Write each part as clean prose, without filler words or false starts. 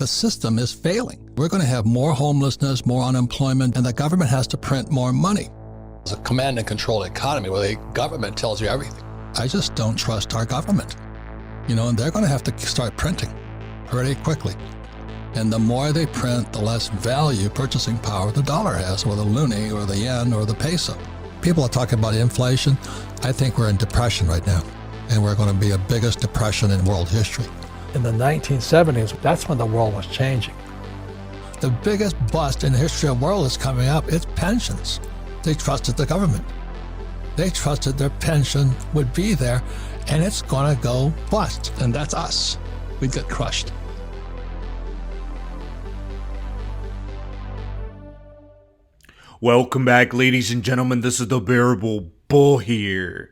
The system is failing. We're going to have more homelessness, more unemployment, and the government has to print more money. It's a command and control economy where the government tells you everything. I just don't trust our government. And they're going to have to start printing pretty quickly. And the more they print, the less value, purchasing power the dollar has, or the loonie, or the yen, or the peso. People are talking about inflation. I think we're in depression right now, and we're going to be the biggest depression in world history. In the 1970s, that's when the world was changing. The biggest bust in the history of the world is coming up. It's pensions. They trusted the government. They trusted their pension would be there, and it's going to go bust. And that's us. We'd get crushed. Welcome back, ladies and gentlemen. This is the Bearable Bull here.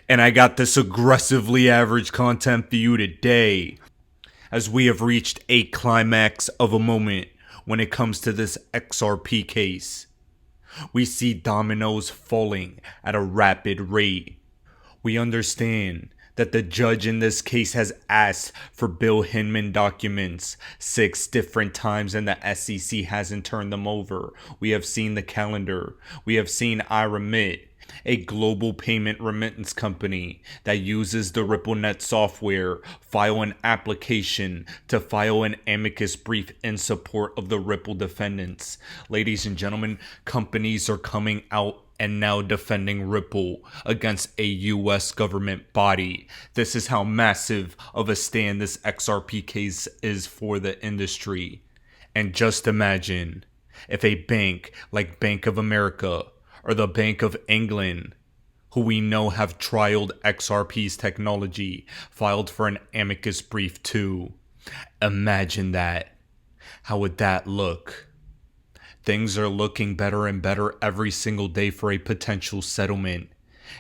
And I got this aggressively average content for you today, as we have reached a climax of a moment when it comes to this XRP case. We see dominoes falling at a rapid rate. We understand that the judge in this case has asked for Bill Hinman documents 6 different times and the SEC hasn't turned them over. We have seen the calendar. We have seen iRemit, a global payment remittance company that uses the RippleNet software, file an application to file an amicus brief in support of the Ripple defendants. Ladies and gentlemen, companies are coming out and now defending Ripple against a US government body. This is how massive of a stand this XRP case is for the industry. And just imagine if a bank like Bank of America or the Bank of England, who we know have trialed XRP's technology, filed for an amicus brief too. Imagine that. How would that look? Things are looking better and better every single day for a potential settlement.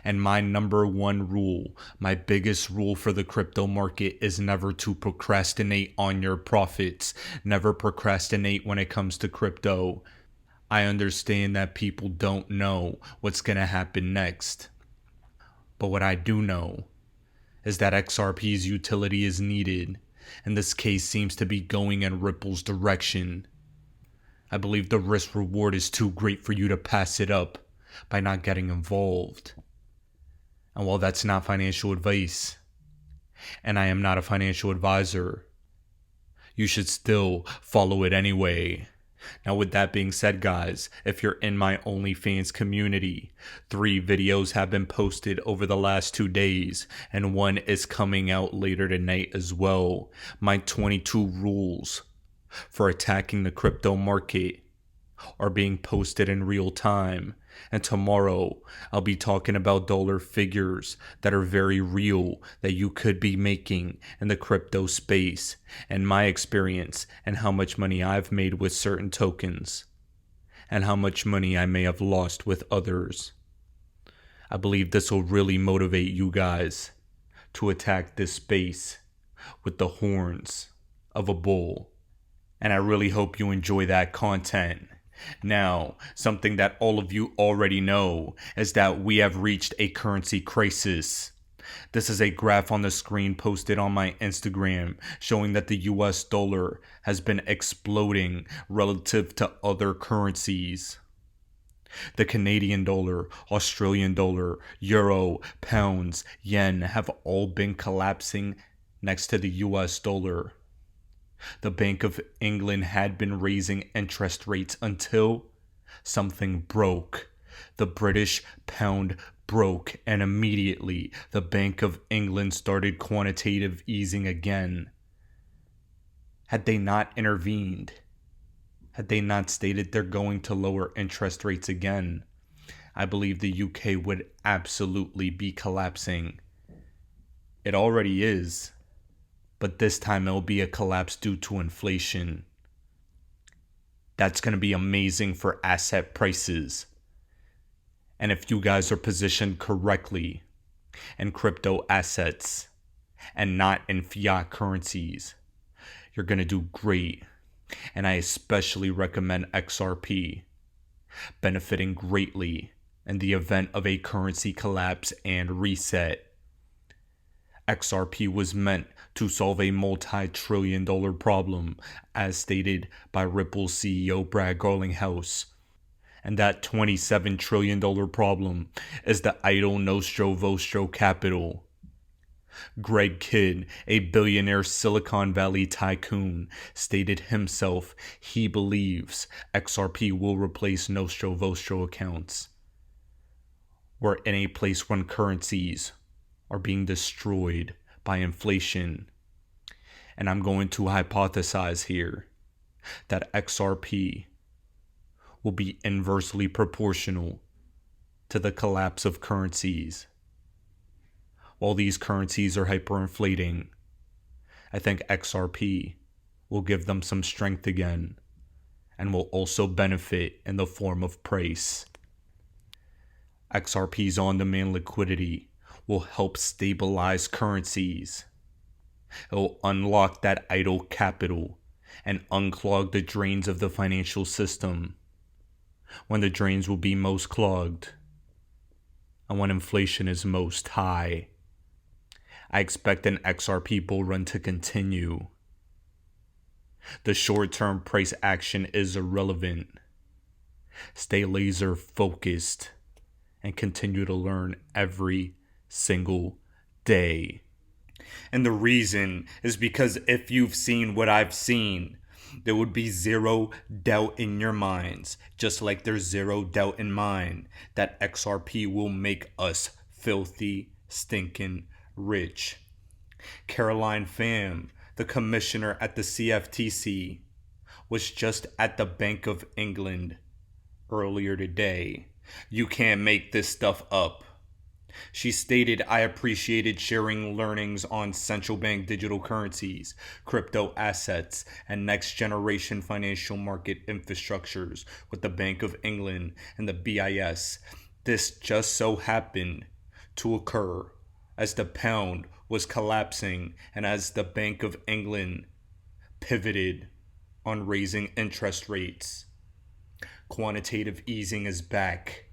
And my number one rule, my biggest rule for the crypto market is never to procrastinate on your profits. Never procrastinate when it comes to crypto. I understand that people don't know what's going to happen next. But what I do know is that XRP's utility is needed, and this case seems to be going in Ripple's direction. I believe the risk reward is too great for you to pass it up by not getting involved. And while that's not financial advice, and I am not a financial advisor, you should still follow it anyway. Now, with that being said, guys, if you're in my OnlyFans community, 3 videos have been posted over the last 2 days, and 1 is coming out later tonight as well. My 22 rules for attacking the crypto market are being posted in real time. And tomorrow, I'll be talking about dollar figures that are very real that you could be making in the crypto space, and my experience and how much money I've made with certain tokens, and how much money I may have lost with others. I believe this will really motivate you guys to attack this space with the horns of a bull. And I really hope you enjoy that content. Now, something that all of you already know is that we have reached a currency crisis. This is a graph on the screen posted on my Instagram showing that the US dollar has been exploding relative to other currencies. The Canadian dollar, Australian dollar, euro, pounds, yen have all been collapsing next to the US dollar. The Bank of England had been raising interest rates until something broke. The British pound broke, and immediately the Bank of England started quantitative easing again. Had they not intervened, had they not stated they're going to lower interest rates again, I believe the UK would absolutely be collapsing. It already is. But this time it'll be a collapse due to inflation. That's going to be amazing for asset prices. And if you guys are positioned correctly in crypto assets and not in fiat currencies, you're going to do great. And I especially recommend XRP, benefiting greatly in the event of a currency collapse and reset. XRP was meant to solve a multi-trillion-dollar problem, as stated by Ripple's CEO Brad Garlinghouse. And that $27 trillion problem is the idle nostro vostro capital. Greg Kidd, a billionaire Silicon Valley tycoon, stated himself he believes XRP will replace nostro vostro accounts. We're in a place when currencies are being destroyed by inflation. And I'm going to hypothesize here that XRP will be inversely proportional to the collapse of currencies. While these currencies are hyperinflating, I think XRP will give them some strength again and will also benefit in the form of price. XRP's on-demand liquidity will help stabilize currencies. It will unlock that idle capital and unclog the drains of the financial system when the drains will be most clogged and when inflation is most high. I expect an XRP bull run to continue. The short-term price action is irrelevant. Stay laser focused and continue to learn every single day. And the reason is because if you've seen what I've seen, there would be zero doubt in your minds, just like there's zero doubt in mine, that XRP will make us filthy, stinking rich. Caroline Pham, the commissioner at the CFTC, was just at the Bank of England earlier today. You can't make this stuff up. She stated, "I appreciated sharing learnings on central bank digital currencies, crypto assets, and next generation financial market infrastructures with the Bank of England and the BIS. This just so happened to occur as the pound was collapsing and as the Bank of England pivoted on raising interest rates. Quantitative easing is back,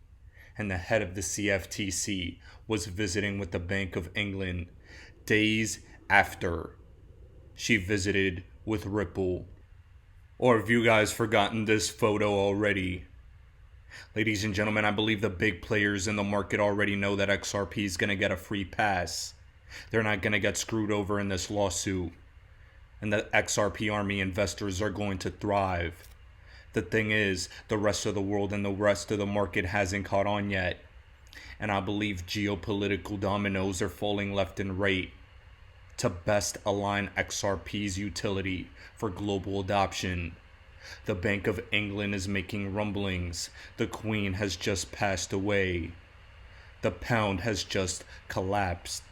and the head of the CFTC was visiting with the Bank of England days after she visited with Ripple." Or have you guys forgotten this photo already? Ladies and gentlemen, I believe the big players in the market already know that XRP is going to get a free pass. They're not going to get screwed over in this lawsuit. And the XRP army investors are going to thrive. The thing is, the rest of the world and the rest of the market hasn't caught on yet. And I believe geopolitical dominoes are falling left and right to best align XRP's utility for global adoption. The Bank of England is making rumblings. The Queen has just passed away. The pound has just collapsed.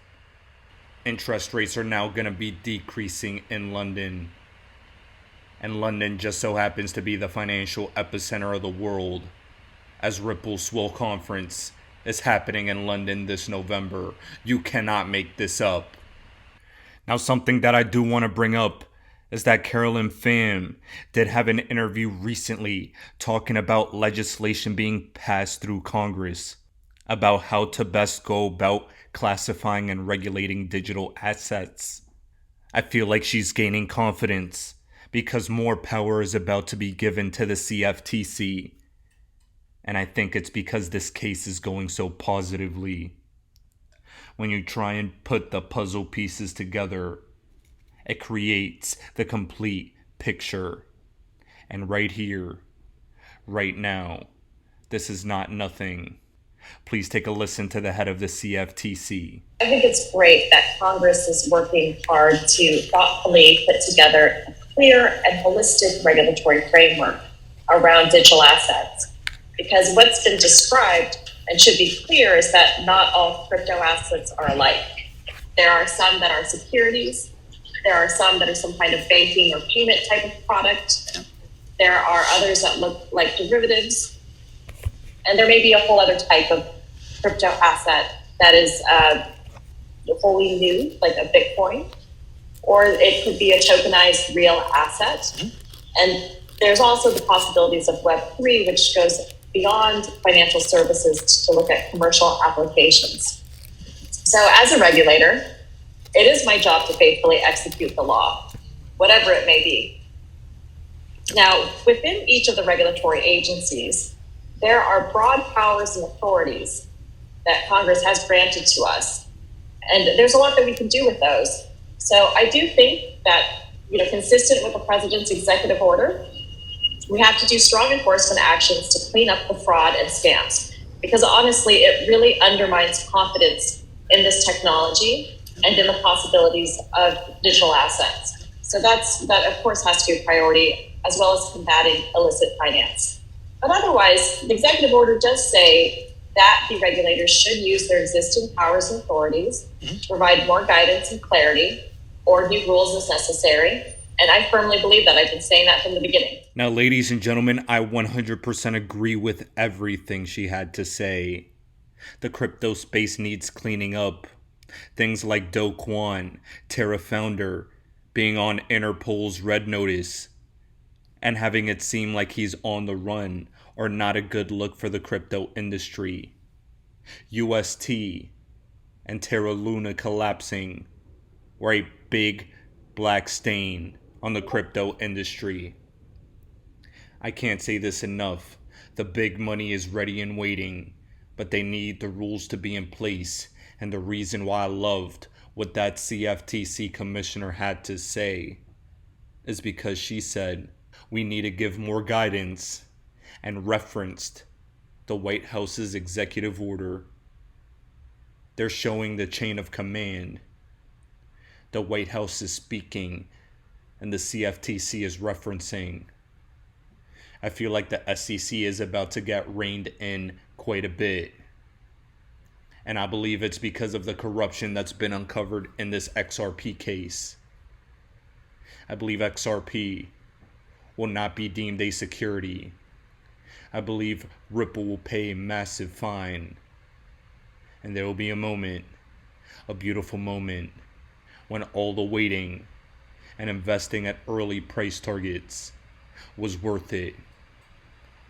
Interest rates are now going to be decreasing in London. And London just so happens to be the financial epicenter of the world, as Ripple's Swell Conference is happening in London this November. You cannot make this up. Now, something that I do want to bring up is that Caroline Pham did have an interview recently talking about legislation being passed through Congress about how to best go about classifying and regulating digital assets. I feel like she's gaining confidence because more power is about to be given to the CFTC. And I think it's because this case is going so positively. When you try and put the puzzle pieces together, it creates the complete picture. And right here, right now, this is not nothing. Please take a listen to the head of the CFTC. I think it's great that Congress is working hard to thoughtfully put together a clear and holistic regulatory framework around digital assets. Because what's been described and should be clear is that not all crypto assets are alike. There are some that are securities. There are some that are some kind of banking or payment type of product. There are others that look like derivatives. And there may be a whole other type of crypto asset that is wholly new, like a Bitcoin, or it could be a tokenized real asset. And there's also the possibilities of Web3, which goes beyond financial services to look at commercial applications. So as a regulator, It is my job to faithfully execute the law, whatever it may be. Now, within each of the regulatory agencies, there are broad powers and authorities that Congress has granted to us. And there's a lot that we can do with those. So I do think that, consistent with the president's executive order, we have to do strong enforcement actions to clean up the fraud and scams, because honestly, it really undermines confidence in this technology and in the possibilities of digital assets. So that of course has to be a priority, as well as combating illicit finance. But otherwise, the executive order does say that the regulators should use their existing powers and authorities to provide more guidance and clarity, or new rules as necessary. And I firmly believe that. I've been saying that from the beginning. Now, ladies and gentlemen, I 100% agree with everything she had to say. The crypto space needs cleaning up. Things like Do Kwon, Terra founder, being on Interpol's red notice, and having it seem like he's on the run are not a good look for the crypto industry. UST and Terra Luna collapsing were a big black stain on the crypto industry. I can't say this enough. The big money is ready and waiting, but they need the rules to be in place. And the reason why I loved what that CFTC commissioner had to say is because she said we need to give more guidance and referenced the White House's executive order. They're showing the chain of command. The White House is speaking and the CFTC is referencing. I feel like the SEC is about to get reined in quite a bit. And I believe it's because of the corruption that's been uncovered in this XRP case. I believe XRP will not be deemed a security. I believe Ripple will pay a massive fine. And there will be a moment, a beautiful moment, when all the waiting and investing at early price targets was worth it.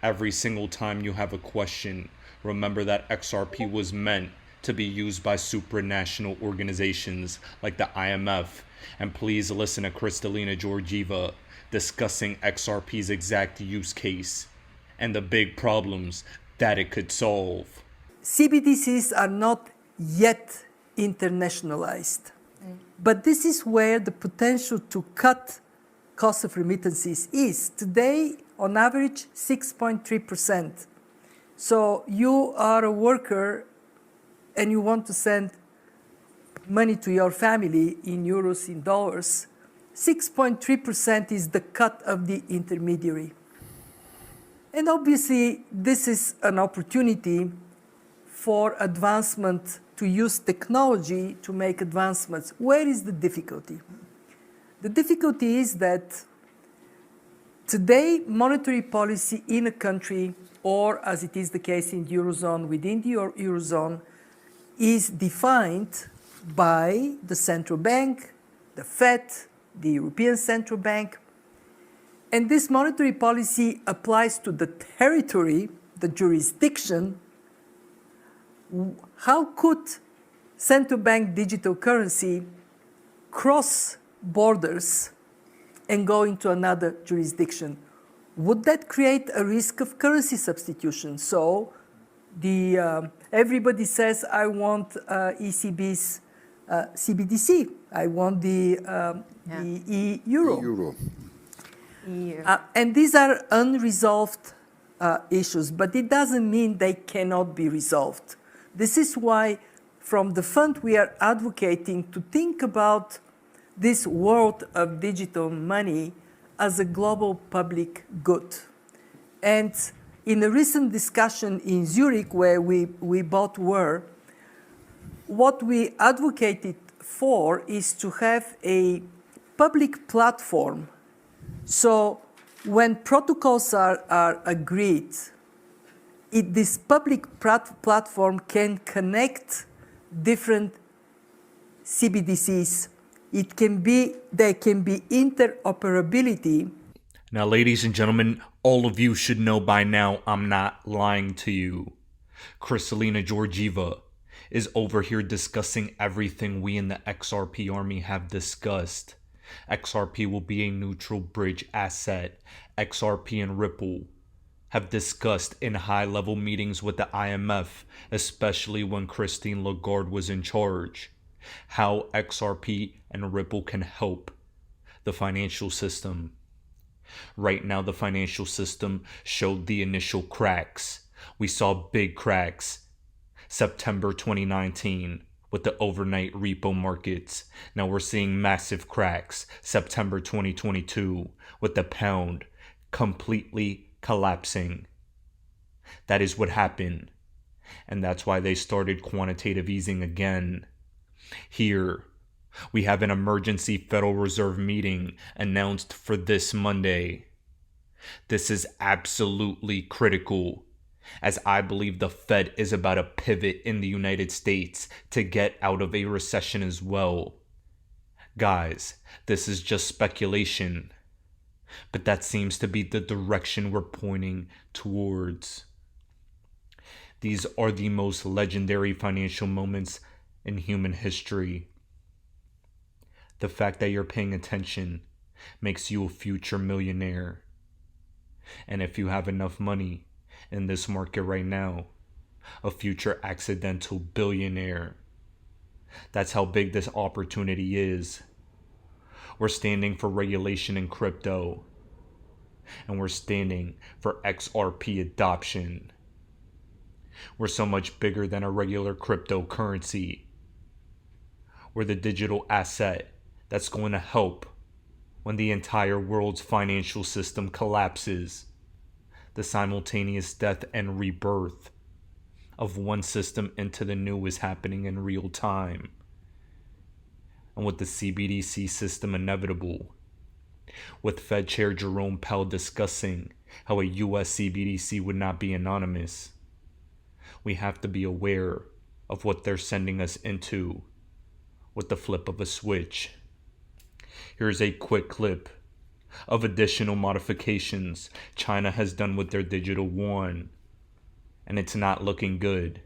Every single time you have a question, remember that XRP was meant to be used by supranational organizations like the IMF. And please listen to Kristalina Georgieva discussing XRP's exact use case and the big problems that it could solve. CBDCs are not yet internationalized, but this is where the potential to cut cost of remittances is. Today, on average, 6.3%. So you are a worker and you want to send money to your family in euros, in dollars, 6.3% is the cut of the intermediary. And obviously, this is an opportunity for advancement, to use technology to make advancements. Where is the difficulty? The difficulty is that today, monetary policy in a country, or as it is the case in the Eurozone, within the Eurozone, is defined by the central bank, the Fed, the European Central Bank. And this monetary policy applies to the territory, the jurisdiction. How could central bank digital currency cross borders and go into another jurisdiction? Would that create a risk of currency substitution? So everybody says, I want ECB's CBDC. I want the euro. And these are unresolved issues, but it doesn't mean they cannot be resolved. This is why, from the fund, we are advocating to think about this world of digital money as a global public good. And in a recent discussion in Zurich, where we both were, what we advocated for is to have a public platform. So when protocols are agreed, this public platform can connect different CBDCs. There can be interoperability. Now, ladies and gentlemen, all of you should know by now I'm not lying to you. Kristalina Georgieva is over here discussing everything we in the XRP army have discussed. XRP will be a neutral bridge asset. XRP and Ripple have discussed in high-level meetings with the IMF, especially when Christine Lagarde was in charge, how XRP and Ripple can help the financial system. Right now, the financial system showed the initial cracks. We saw big cracks September 2019 with the overnight repo markets. Now we're seeing massive cracks September 2022 with the pound completely collapsing. That is what happened. And that's why they started quantitative easing again. Here, we have an emergency Federal Reserve meeting announced for this Monday. This is absolutely critical, as I believe the Fed is about to pivot in the United States to get out of a recession as well. Guys, this is just speculation, but that seems to be the direction we're pointing towards. These are the most legendary financial moments in human history. The fact that you're paying attention makes you a future millionaire. And if you have enough money in this market right now, a future accidental billionaire. That's how big this opportunity is. We're standing for regulation in crypto. And we're standing for XRP adoption. We're so much bigger than a regular cryptocurrency. We're the digital asset that's going to help when the entire world's financial system collapses. The simultaneous death and rebirth of one system into the new is happening in real time. And with the CBDC system inevitable, with Fed Chair Jerome Powell discussing how a US CBDC would not be anonymous, we have to be aware of what they're sending us into with the flip of a switch. Here's a quick clip of additional modifications China has done with their digital yuan, and it's not looking good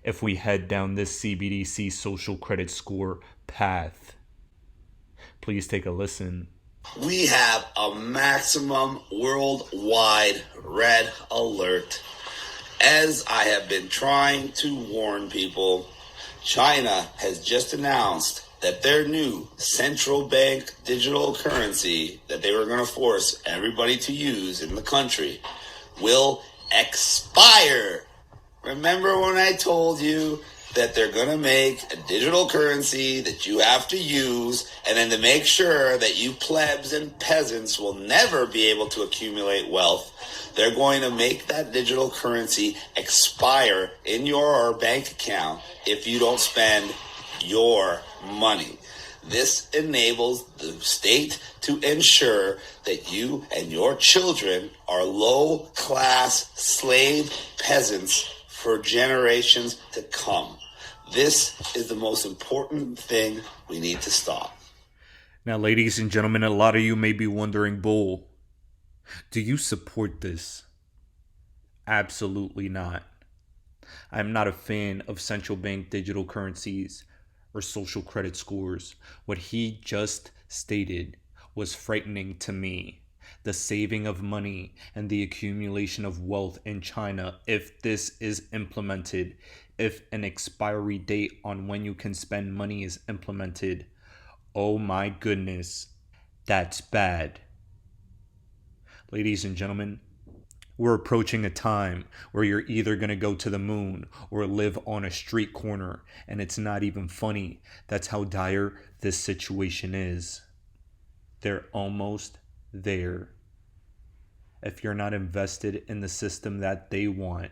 if we head down this CBDC social credit score path. Please take a listen. We have a maximum worldwide red alert. As I have been trying to warn people, China has just announced that their new central bank digital currency that they were going to force everybody to use in the country will expire. Remember when I told you that they're going to make a digital currency that you have to use, and then to make sure that you plebs and peasants will never be able to accumulate wealth, they're going to make that digital currency expire in your bank account if you don't spend your money. This enables the state to ensure that you and your children are low-class slave peasants for generations to come. This is the most important thing we need to stop. Now, ladies and gentlemen, a lot of you may be wondering, Bull, do you support this? Absolutely not. I'm not a fan of central bank digital currencies or social credit scores. What he just stated was frightening to me. The saving of money and the accumulation of wealth in China, if this is implemented, if an expiry date on when you can spend money is implemented, oh my goodness, that's bad. Ladies and gentlemen, we're approaching a time where you're either going to go to the moon or live on a street corner, and it's not even funny. That's how dire this situation is. They're almost there. If you're not invested in the system that they want,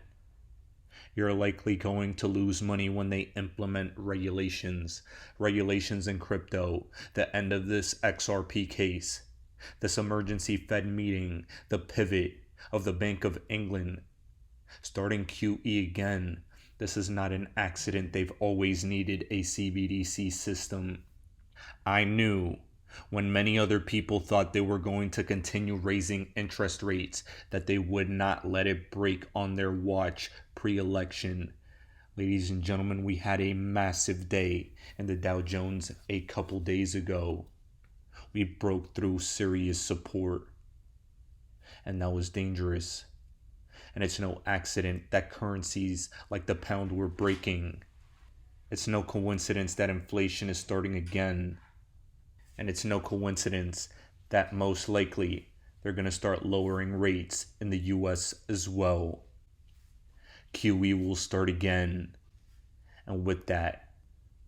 you're likely going to lose money when they implement regulations. Regulations in crypto, the end of this XRP case, this emergency Fed meeting, the pivot of the Bank of England, starting QE again. This is not an accident. They've always needed a CBDC system. I knew when many other people thought they were going to continue raising interest rates that they would not let it break on their watch pre-election. Ladies and gentlemen, we had a massive day in the Dow Jones a couple days ago. We broke through serious support, and that was dangerous. And it's no accident that currencies like the pound were breaking. It's no coincidence that inflation is starting again. And it's no coincidence that most likely they're going to start lowering rates in the US as well. QE will start again. And with that,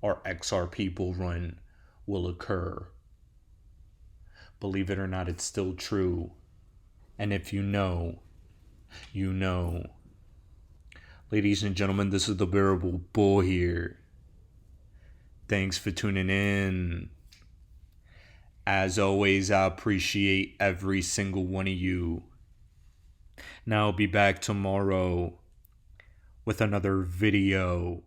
our XRP bull run will occur. Believe it or not, it's still true. And if you know, you know. Ladies and gentlemen, this is the Bearable Bull here. Thanks for tuning in. As always, I appreciate every single one of you. Now I'll be back tomorrow with another video.